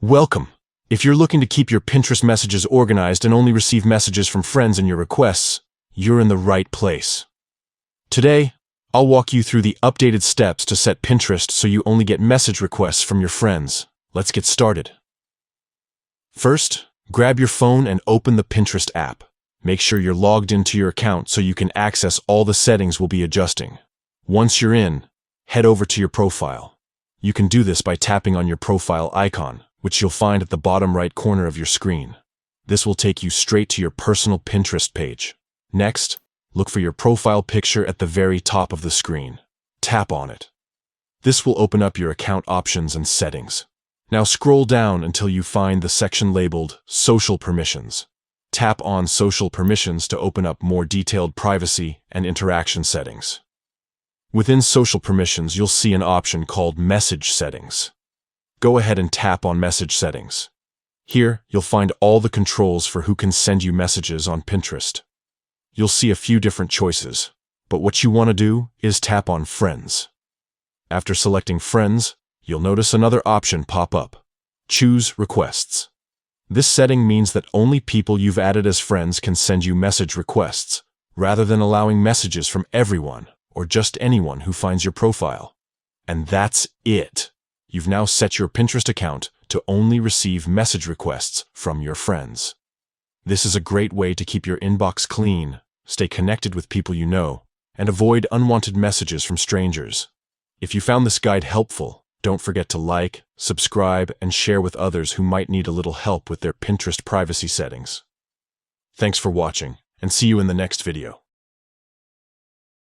Welcome! If you're looking to keep your Pinterest messages organized and only receive messages from friends in your requests, you're in the right place. Today, I'll walk you through the updated steps to set Pinterest so you only get message requests from your friends. Let's get started. First, grab your phone and open the Pinterest app. Make sure you're logged into your account so you can access all the settings we'll be adjusting. Once you're in, head over to your profile. You can do this by tapping on your profile icon, which you'll find at the bottom right corner of your screen. This will take you straight to your personal Pinterest page. Next, look for your profile picture at the very top of the screen. Tap on it. This will open up your account options and settings. Now scroll down until you find the section labeled Social Permissions. Tap on Social Permissions to open up more detailed privacy and interaction settings. Within Social Permissions, you'll see an option called Message Settings. Go ahead and tap on Message Settings. Here, you'll find all the controls for who can send you messages on Pinterest. You'll see a few different choices, but what you want to do is tap on Friends. After selecting Friends, you'll notice another option pop up. Choose Requests. This setting means that only people you've added as friends can send you message requests, rather than allowing messages from everyone or just anyone who finds your profile. And that's it. You've now set your Pinterest account to only receive message requests from your friends. This is a great way to keep your inbox clean, stay connected with people you know, and avoid unwanted messages from strangers. If you found this guide helpful, don't forget to like, subscribe, and share with others who might need a little help with their Pinterest privacy settings. Thanks for watching, and see you in the next video.